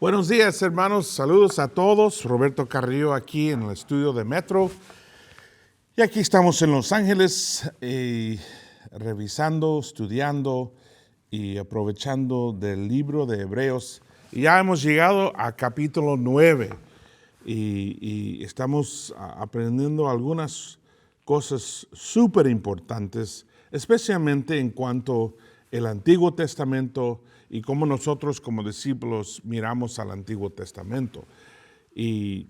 Buenos días, hermanos. Saludos a todos. Roberto Carrillo aquí en el estudio de Metro. Y aquí estamos en Los Ángeles revisando, estudiando y aprovechando del libro de Hebreos. Y ya hemos llegado a capítulo 9 y estamos aprendiendo algunas cosas súper importantes, especialmente en cuanto al Antiguo Testamento y cómo nosotros como discípulos miramos al Antiguo Testamento. Y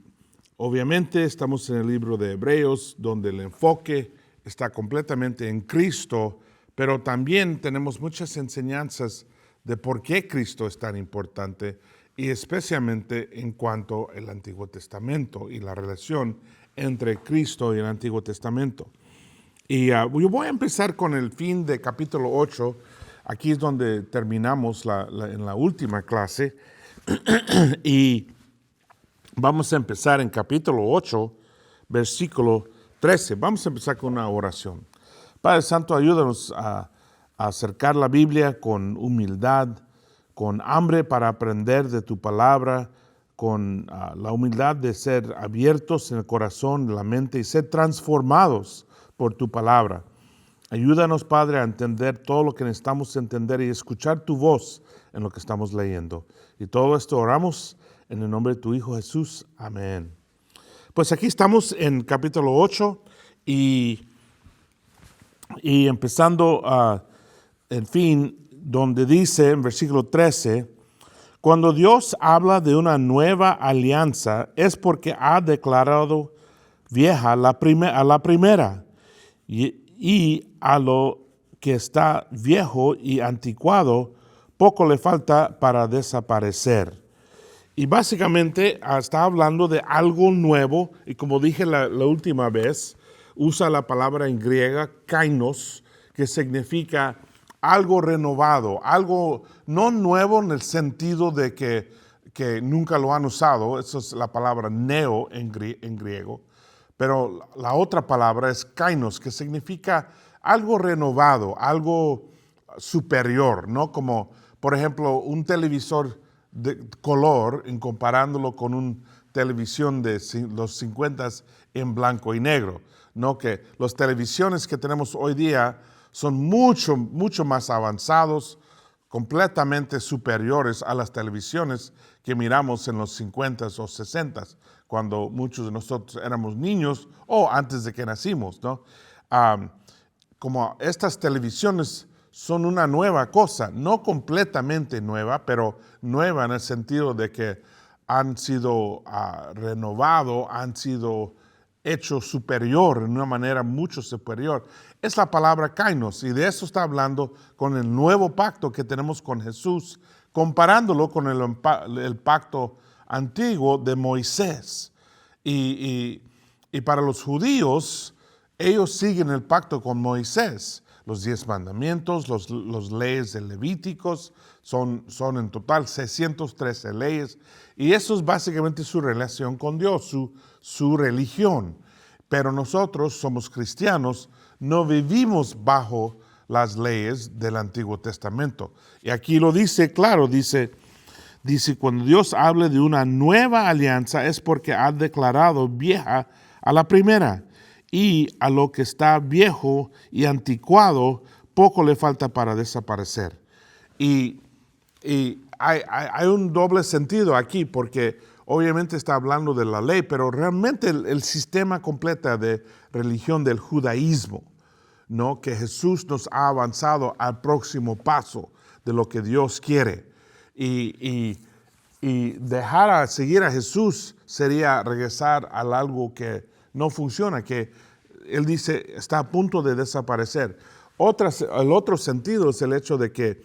obviamente estamos en el libro de Hebreos, donde el enfoque está completamente en Cristo, pero también tenemos muchas enseñanzas de por qué Cristo es tan importante, y especialmente en cuanto al Antiguo Testamento y la relación entre Cristo y el Antiguo Testamento. Y yo voy a empezar con el fin de capítulo 8. Aquí es donde terminamos en la última clase. Y vamos a empezar en capítulo 8, versículo 13. Vamos a empezar con una oración. Padre Santo, ayúdanos a acercar la Biblia con humildad, con hambre para aprender de tu palabra, con la humildad de ser abiertos en el corazón, la mente y ser transformados por tu palabra. Ayúdanos, Padre, a entender todo lo que necesitamos entender y escuchar tu voz en lo que estamos leyendo. Y todo esto oramos en el nombre de tu Hijo Jesús. Amén. Pues aquí estamos en capítulo 8 y empezando en fin, donde dice en versículo 13, cuando Dios habla de una nueva alianza es porque ha declarado vieja a la primera y a lo que está viejo y anticuado poco le falta para desaparecer. Y básicamente está hablando de algo nuevo, y como dije la última vez, usa la palabra en griega kainos, que significa algo renovado, algo no nuevo en el sentido de que nunca lo han usado. Eso es la palabra neo en griego, pero la otra palabra es kainos, que significa algo renovado, algo superior, ¿no? Como, por ejemplo, un televisor de color, en comparándolo con una televisión de los 50 en blanco y negro, ¿no? Que las televisiones que tenemos hoy día son mucho más avanzados, completamente superiores a las televisiones que miramos en los 50 o 60, cuando muchos de nosotros éramos niños o antes de que nacimos, ¿no? Como estas televisiones son una nueva cosa, no completamente nueva, pero nueva en el sentido de que han sido renovados, han sido hechos superior, en una manera mucho superior. Es la palabra kainos, y de eso está hablando con el nuevo pacto que tenemos con Jesús, comparándolo con el pacto antiguo de Moisés. Y para los judíos, ellos siguen el pacto con Moisés. Los 10 mandamientos, los leyes de Levíticos, son en total 613 leyes. Y eso es básicamente su relación con Dios, su religión. Pero nosotros somos cristianos, no vivimos bajo las leyes del Antiguo Testamento. Y aquí lo dice, claro, dice, cuando Dios hable de una nueva alianza es porque ha declarado vieja a la primera. Y a lo que está viejo y anticuado, poco le falta para desaparecer. Y hay un doble sentido aquí, porque obviamente está hablando de la ley, pero realmente el sistema completo de religión del judaísmo, ¿no? Que Jesús nos ha avanzado al próximo paso de lo que Dios quiere. Y dejar a seguir a Jesús sería regresar a algo que no funciona, que él dice está a punto de desaparecer. El otro sentido es el hecho de que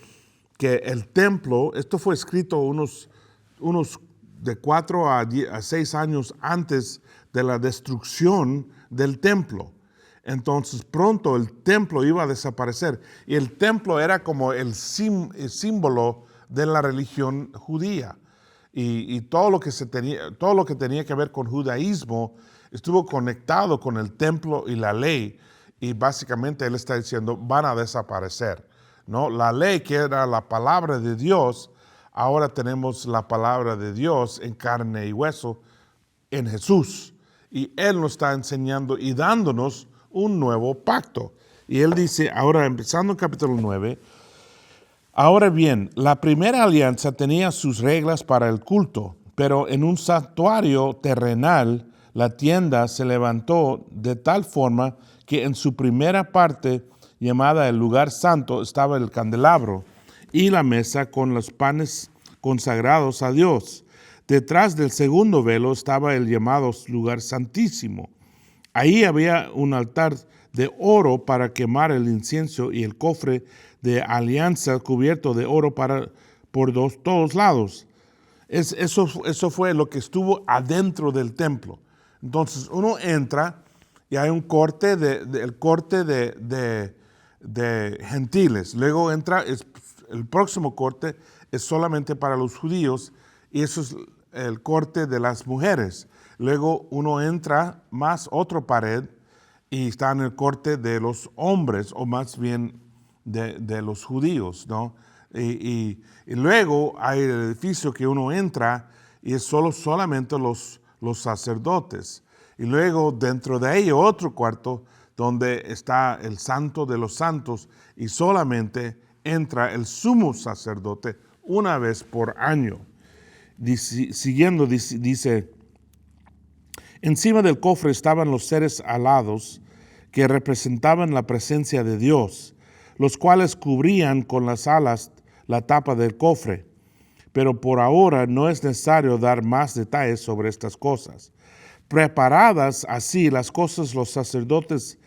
el templo, esto fue escrito unos de 4 a 6 años antes de la destrucción del templo. Entonces pronto el templo iba a desaparecer, y el templo era como el símbolo de la religión judía. Y todo lo que tenía que ver con judaísmo estuvo conectado con el templo y la ley, y básicamente él está diciendo van a desaparecer, ¿no? La ley, que era la palabra de Dios, ahora tenemos la palabra de Dios en carne y hueso en Jesús. Y Él nos está enseñando y dándonos un nuevo pacto. Y Él dice, ahora empezando en capítulo 9, ahora bien, la primera alianza tenía sus reglas para el culto, pero en un santuario terrenal la tienda se levantó de tal forma que en su primera parte, llamada el lugar santo, estaba el candelabro y la mesa con los panes consagrados a Dios. Detrás del segundo velo estaba el llamado lugar santísimo. Ahí había un altar de oro para quemar el incienso y el cofre de alianza cubierto de oro por todos lados. Eso fue lo que estuvo adentro del templo. Entonces uno entra y hay un corte de gentiles. Luego entra, el próximo corte es solamente para los judíos y eso es el corte de las mujeres. Luego uno entra más otra pared y está en el corte de los hombres, o más bien de los judíos, ¿no? Y luego hay el edificio que uno entra y es solamente los sacerdotes. Y luego dentro de ello otro cuarto donde está el santo de los santos y solamente entra el sumo sacerdote una vez por año. Siguiendo, dice, encima del cofre estaban los seres alados que representaban la presencia de Dios, los cuales cubrían con las alas la tapa del cofre. Pero por ahora no es necesario dar más detalles sobre estas cosas. Preparadas así las cosas, los sacerdotes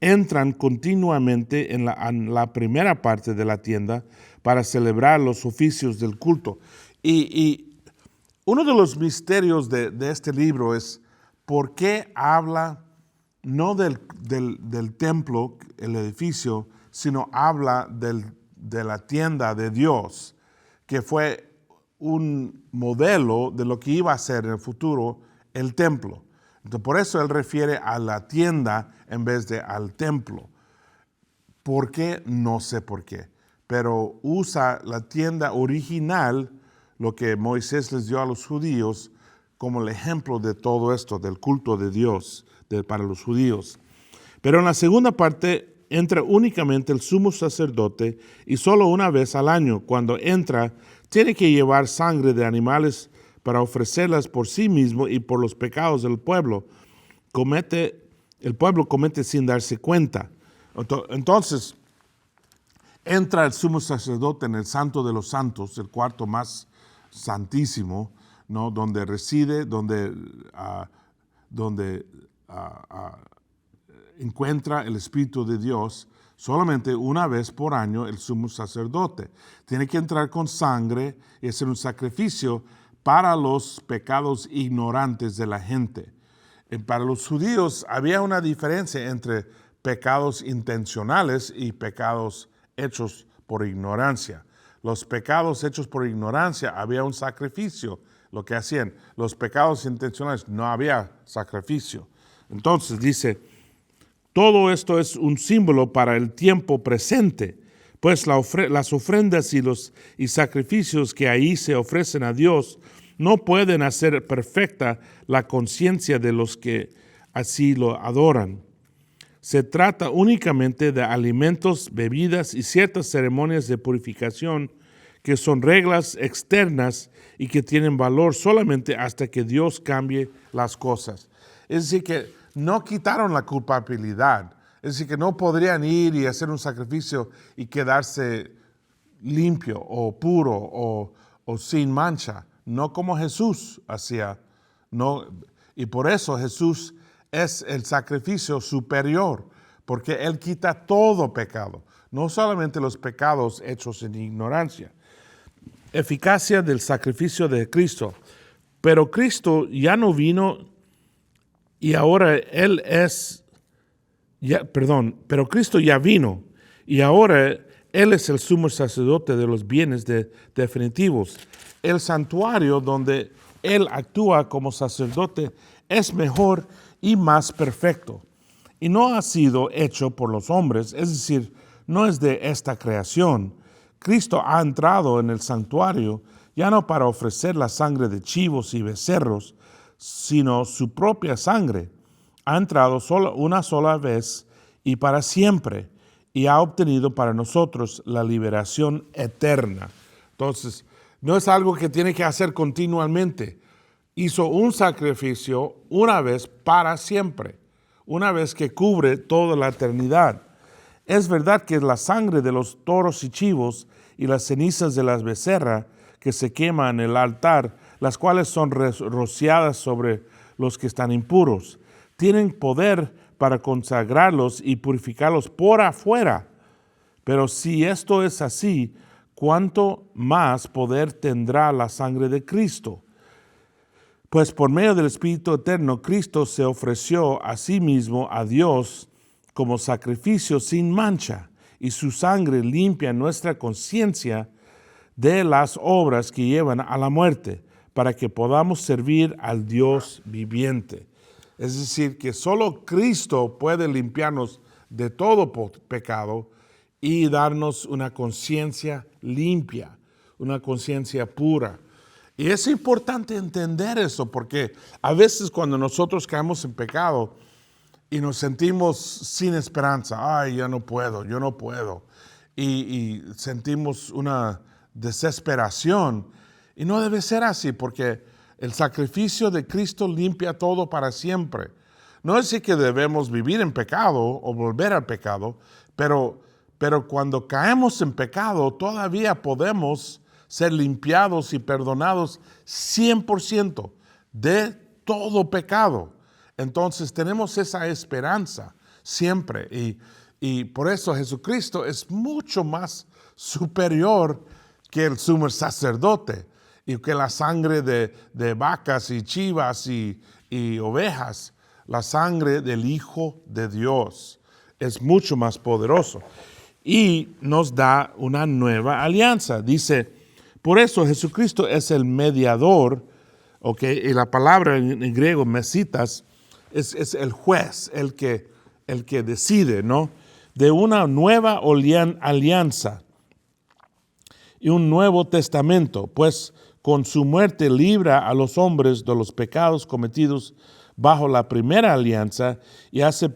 entran continuamente en la primera parte de la tienda para celebrar los oficios del culto. Y uno de los misterios de este libro es por qué habla no del templo, el edificio, sino habla de la tienda de Dios, que fue un modelo de lo que iba a ser en el futuro el templo. Entonces, por eso él refiere a la tienda en vez de al templo. ¿Por qué? No sé por qué. Pero usa la tienda original, lo que Moisés les dio a los judíos, como el ejemplo de todo esto, del culto de Dios para los judíos. Pero en la segunda parte entra únicamente el sumo sacerdote y solo una vez al año. Cuando entra, tiene que llevar sangre de animales para ofrecerlas por sí mismo y por los pecados del pueblo. El pueblo comete sin darse cuenta. Entonces, entra el sumo sacerdote en el santo de los santos, el cuarto más santísimo, ¿no? Donde reside, donde encuentra el Espíritu de Dios. Solamente una vez por año el sumo sacerdote tiene que entrar con sangre y hacer un sacrificio para los pecados ignorantes de la gente. Para los judíos había una diferencia entre pecados intencionales y pecados hechos por ignorancia. Los pecados hechos por ignorancia había un sacrificio, lo que hacían. Los pecados intencionales no había sacrificio. Entonces dice, todo esto es un símbolo para el tiempo presente, pues las ofrendas y sacrificios que ahí se ofrecen a Dios no pueden hacer perfecta la conciencia de los que así lo adoran. Se trata únicamente de alimentos, bebidas y ciertas ceremonias de purificación que son reglas externas y que tienen valor solamente hasta que Dios cambie las cosas. Es decir, que no quitaron la culpabilidad. Es decir, que no podrían ir y hacer un sacrificio y quedarse limpio o puro o sin mancha. No como Jesús hacía. No, y por eso Jesús es el sacrificio superior, porque Él quita todo pecado, no solamente los pecados hechos en ignorancia. Eficacia del sacrificio de Cristo. Pero Cristo ya no vino y ahora pero Cristo ya vino y ahora Él es el sumo sacerdote de los bienes definitivos. El santuario donde Él actúa como sacerdote es mejor y más perfecto. Y no ha sido hecho por los hombres, es decir, no es de esta creación, Cristo ha entrado en el santuario ya no para ofrecer la sangre de chivos y becerros, sino su propia sangre. Ha entrado solo una sola vez y para siempre, y ha obtenido para nosotros la liberación eterna. Entonces, no es algo que tiene que hacer continuamente. Hizo un sacrificio una vez para siempre, una vez que cubre toda la eternidad. Es verdad que la sangre de los toros y chivos y las cenizas de las becerras que se queman en el altar, las cuales son rociadas sobre los que están impuros, tienen poder para consagrarlos y purificarlos por afuera. Pero si esto es así, ¿cuánto más poder tendrá la sangre de Cristo? Pues por medio del Espíritu Eterno, Cristo se ofreció a sí mismo a Dios como sacrificio sin mancha, y su sangre limpia nuestra conciencia de las obras que llevan a la muerte, para que podamos servir al Dios viviente. Es decir, que solo Cristo puede limpiarnos de todo pecado y darnos una conciencia limpia, una conciencia pura. Y es importante entender eso, porque a veces cuando nosotros caemos en pecado y nos sentimos sin esperanza, ay, ya no puedo, yo no puedo, y sentimos una desesperación, y no debe ser así, porque el sacrificio de Cristo limpia todo para siempre. No es decir que debemos vivir en pecado o volver al pecado, pero cuando caemos en pecado todavía podemos ser limpiados y perdonados 100% de todo pecado. Entonces tenemos esa esperanza siempre, y por eso Jesucristo es mucho más superior que el sumo sacerdote y que la sangre de vacas y chivas y ovejas. La sangre del Hijo de Dios es mucho más poderoso y nos da una nueva alianza. Dice, por eso Jesucristo es el mediador, ¿okay? Y la palabra en griego, mesitas, es el juez, el que decide, ¿no? De una nueva alianza y un nuevo testamento, pues con su muerte libra a los hombres de los pecados cometidos bajo la primera alianza y hace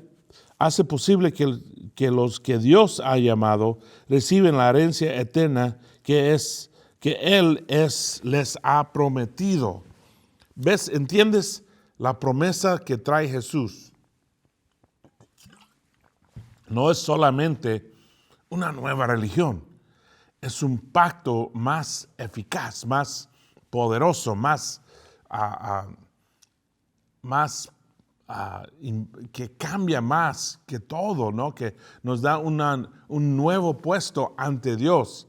posible que los que Dios ha llamado reciben la herencia eterna que Él les ha prometido. ¿Ves? ¿Entiendes la promesa que trae Jesús? No es solamente una nueva religión, es un pacto más eficaz, más poderoso, que cambia más que todo, ¿no? Que nos da un nuevo puesto ante Dios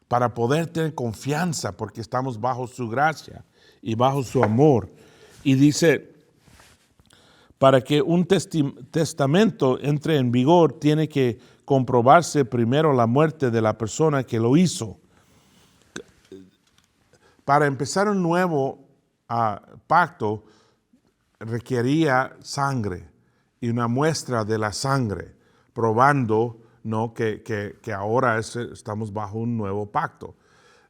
para poder tener confianza porque estamos bajo su gracia y bajo su amor. Y dice, para que un testamento entre en vigor tiene que comprobarse primero la muerte de la persona que lo hizo. Para empezar un nuevo pacto requería sangre y una muestra de la sangre, probando, ¿no? que ahora estamos bajo un nuevo pacto.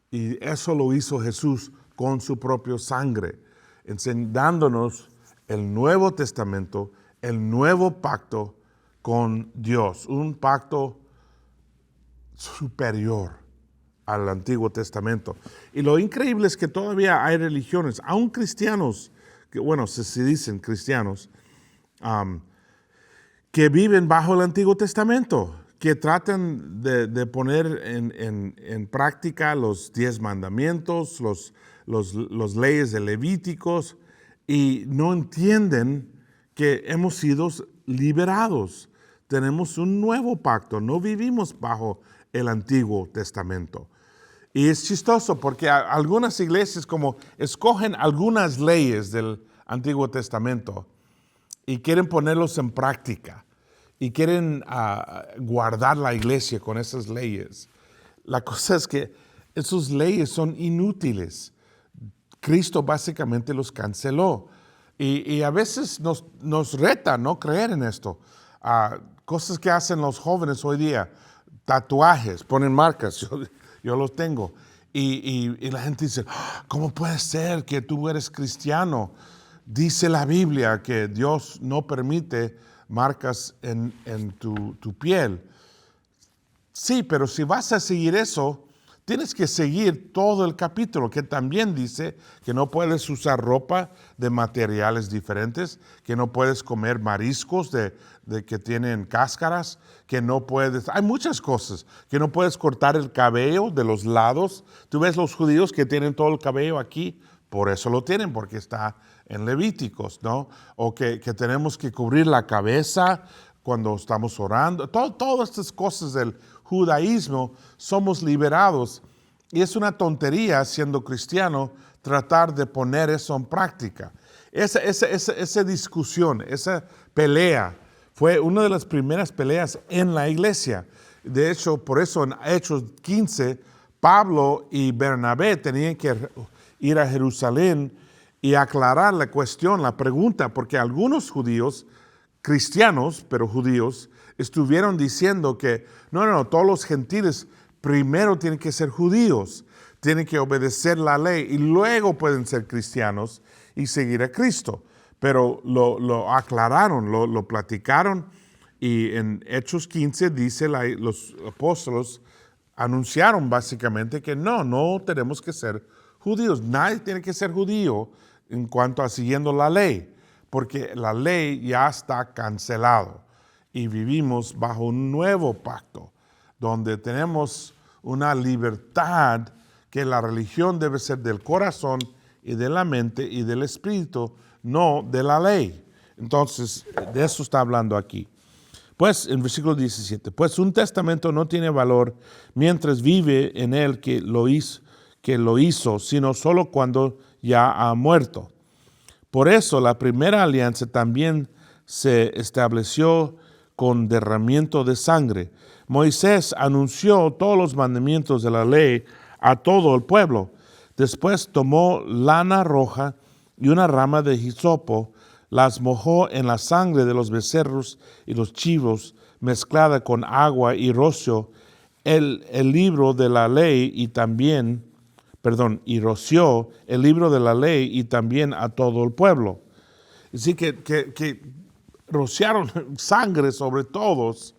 Y eso lo hizo Jesús con su propia sangre, dándonos el Nuevo Testamento, el nuevo pacto con Dios, un pacto superior al Antiguo Testamento. Y lo increíble es que todavía hay religiones, aún cristianos, que bueno, se dicen cristianos, que viven bajo el Antiguo Testamento, que tratan de poner en práctica los 10 mandamientos, los leyes de Levíticos, y no entienden que hemos sido liberados. Tenemos un nuevo pacto, no vivimos bajo el Antiguo Testamento. Y es chistoso porque algunas iglesias como escogen algunas leyes del Antiguo Testamento y quieren ponerlos en práctica y quieren guardar la iglesia con esas leyes. La cosa es que esas leyes son inútiles. Cristo básicamente los canceló. Y a veces nos reta no creer en esto. Cosas que hacen los jóvenes hoy día. tatuajes, ponen marcas, yo los tengo. Y la gente dice, ¿cómo puede ser que tú eres cristiano? Dice la Biblia que Dios no permite marcas en tu piel. Sí, pero si vas a seguir eso, tienes que seguir todo el capítulo, que también dice que no puedes usar ropa de materiales diferentes, que no puedes comer mariscos de que tienen cáscaras, que no puedes, hay muchas cosas, que no puedes cortar el cabello de los lados. Tú ves los judíos que tienen todo el cabello aquí, por eso lo tienen, porque está en Levíticos, ¿no? O que tenemos que cubrir la cabeza cuando estamos orando. Todas estas cosas del judaísmo somos liberados. Y es una tontería, siendo cristiano, tratar de poner eso en práctica. Esa discusión, esa pelea, fue una de las primeras peleas en la iglesia. De hecho, por eso en Hechos 15, Pablo y Bernabé tenían que ir a Jerusalén y aclarar la cuestión, la pregunta, porque algunos judíos, cristianos, pero judíos, estuvieron diciendo que no, todos los gentiles primero tienen que ser judíos, tienen que obedecer la ley y luego pueden ser cristianos y seguir a Cristo. Pero lo aclararon, lo platicaron, y en Hechos 15 dice los apóstoles anunciaron básicamente que no tenemos que ser judíos. Nadie tiene que ser judío en cuanto a siguiendo la ley, porque la ley ya está cancelado y vivimos bajo un nuevo pacto donde tenemos una libertad, que la religión debe ser del corazón y de la mente y del espíritu, no de la ley. Entonces, de eso está hablando aquí. Pues, en versículo 17, pues un testamento no tiene valor mientras vive en él que lo hizo, sino solo cuando ya ha muerto. Por eso la primera alianza también se estableció con derramamiento de sangre. Moisés anunció todos los mandamientos de la ley a todo el pueblo. Después tomó lana roja y una rama de hisopo, las mojó en la sangre de los becerros y los chivos, mezclada con agua, y roció el libro de la ley y roció el libro de la ley y también a todo el pueblo. Así que rociaron sangre sobre todos,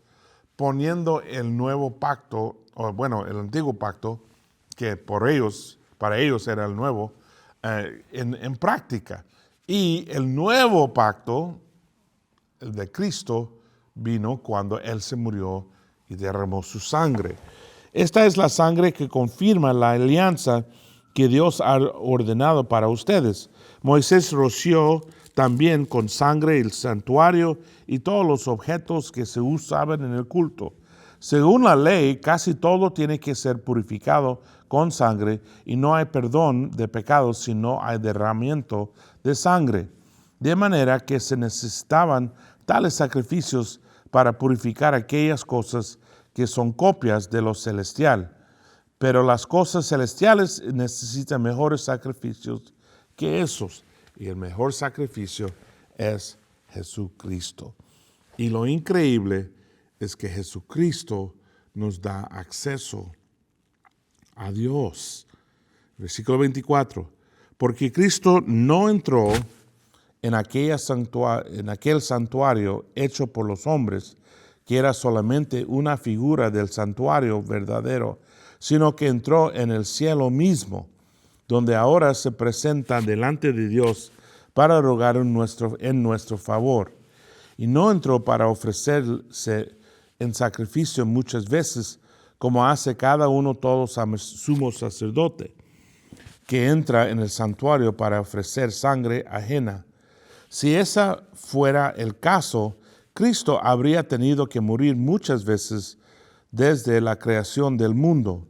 poniendo el nuevo pacto, el antiguo pacto, que para ellos era el nuevo, en práctica. Y el nuevo pacto, el de Cristo, vino cuando Él se murió y derramó su sangre. Esta es la sangre que confirma la alianza que Dios ha ordenado para ustedes. Moisés roció también con sangre el santuario y todos los objetos que se usaban en el culto. Según la ley, casi todo tiene que ser purificado con sangre, y no hay perdón de pecados si no hay derramamiento de sangre. De manera que se necesitaban tales sacrificios para purificar aquellas cosas que son copias de lo celestial. Pero las cosas celestiales necesitan mejores sacrificios que esos. Y el mejor sacrificio es Jesucristo. Y lo increíble es que Jesucristo nos da acceso a Dios. Versículo 24. Porque Cristo no entró en aquel santuario hecho por los hombres, que era solamente una figura del santuario verdadero, sino que entró en el cielo mismo, donde ahora se presenta delante de Dios para rogar en nuestro favor. Y no entró para ofrecerse en sacrificio muchas veces, como hace cada uno todo sumo sacerdote, que entra en el santuario para ofrecer sangre ajena. Si ese fuera el caso, Cristo habría tenido que morir muchas veces desde la creación del mundo.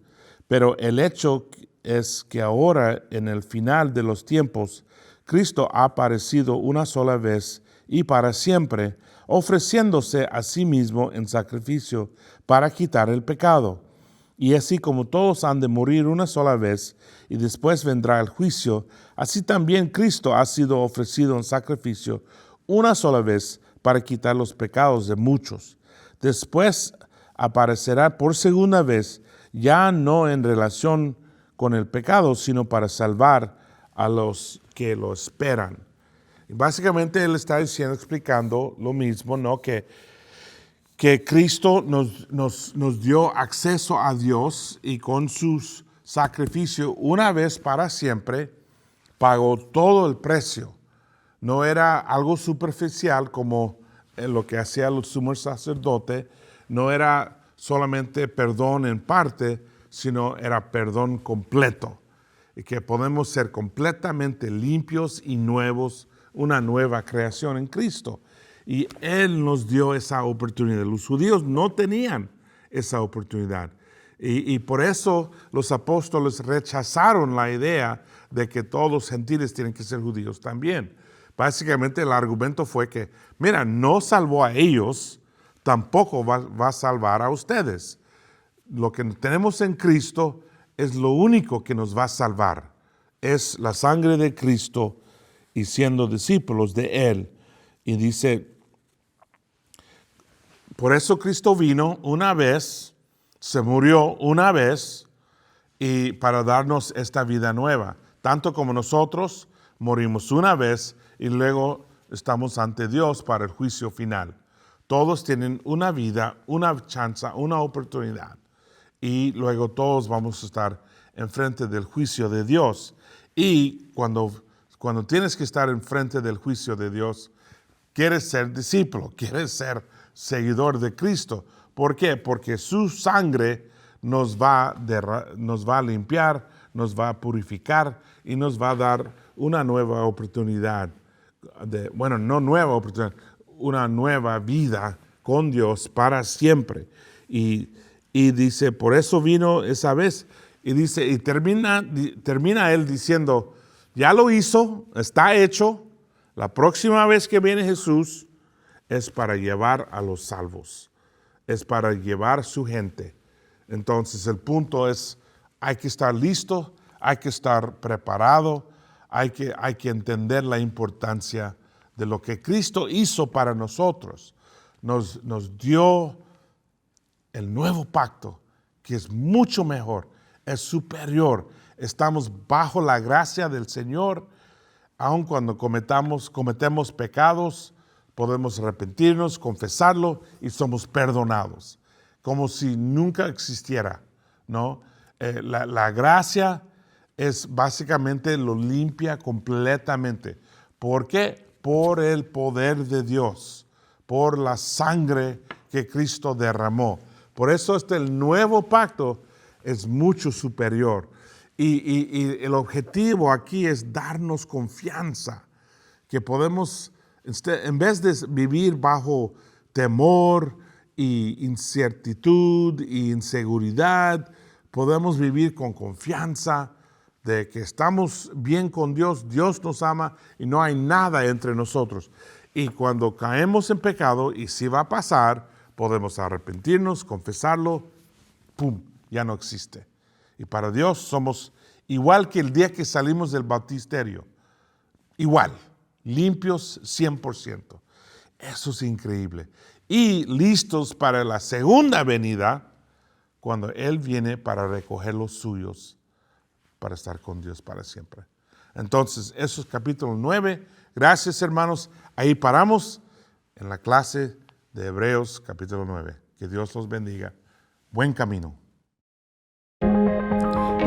Pero el hecho es que ahora, en el final de los tiempos, Cristo ha aparecido una sola vez y para siempre, ofreciéndose a sí mismo en sacrificio para quitar el pecado. Y así como todos han de morir una sola vez y después vendrá el juicio, así también Cristo ha sido ofrecido en sacrificio una sola vez para quitar los pecados de muchos. Después aparecerá por segunda vez, ya no en relación con el pecado, sino para salvar a los que lo esperan. Y básicamente él está diciendo, explicando lo mismo, ¿no? Que Cristo nos dio acceso a Dios y con su sacrificio una vez para siempre pagó todo el precio. No era algo superficial como lo que hacía el sumo sacerdote, no era solamente perdón en parte, sino era perdón completo. Y que podemos ser completamente limpios y nuevos, una nueva creación en Cristo. Y Él nos dio esa oportunidad. Los judíos no tenían esa oportunidad. Y por eso los apóstoles rechazaron la idea de que todos los gentiles tienen que ser judíos también. Básicamente el argumento fue que, mira, no salvó a ellos, tampoco va a salvar a ustedes. Lo que tenemos en Cristo es lo único que nos va a salvar. Es la sangre de Cristo y siendo discípulos de Él. Y dice, por eso Cristo vino una vez, se murió una vez y para darnos esta vida nueva. Tanto como nosotros morimos una vez y luego estamos ante Dios para el juicio final. Todos tienen una vida, una chance, una oportunidad. Y luego todos vamos a estar enfrente del juicio de Dios. Y cuando tienes que estar enfrente del juicio de Dios, quieres ser discípulo, quieres ser seguidor de Cristo. ¿Por qué? Porque su sangre nos va a limpiar, nos va a purificar y nos va a dar una nueva oportunidad. No nueva oportunidad, una nueva vida con Dios para siempre. Y dice, por eso vino esa vez. Y dice, y termina él diciendo, ya lo hizo, está hecho. La próxima vez que viene Jesús es para llevar a los salvos. Es para llevar su gente. Entonces el punto es, hay que estar listo, hay que estar preparado, hay que entender la importancia de lo que Cristo hizo para nosotros. Nos dio el nuevo pacto, que es mucho mejor, es superior. Estamos bajo la gracia del Señor, aun cuando cometemos pecados, podemos arrepentirnos, confesarlo y somos perdonados, como si nunca existiera, ¿no? La gracia es básicamente lo limpia completamente. ¿Por qué? Por el poder de Dios, por la sangre que Cristo derramó. Por eso el nuevo pacto es mucho superior. Y el objetivo aquí es darnos confianza, que podemos, en vez de vivir bajo temor y incertidumbre y inseguridad, podemos vivir con confianza de que estamos bien con Dios, Dios nos ama y no hay nada entre nosotros. Y cuando caemos en pecado, y si va a pasar, podemos arrepentirnos, confesarlo, ¡pum!, ya no existe. Y para Dios somos igual que el día que salimos del bautisterio. Igual, limpios 100%. Eso es increíble. Y listos para la segunda venida, cuando Él viene para recoger los suyos, para estar con Dios para siempre. Entonces, eso es capítulo 9. Gracias, hermanos. Ahí paramos en la clase de Hebreos, capítulo 9. Que Dios los bendiga. Buen camino.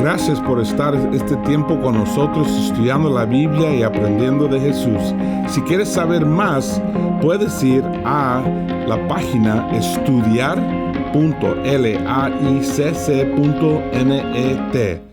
Gracias por estar este tiempo con nosotros estudiando la Biblia y aprendiendo de Jesús. Si quieres saber más, puedes ir a la página estudiar.laicc.net.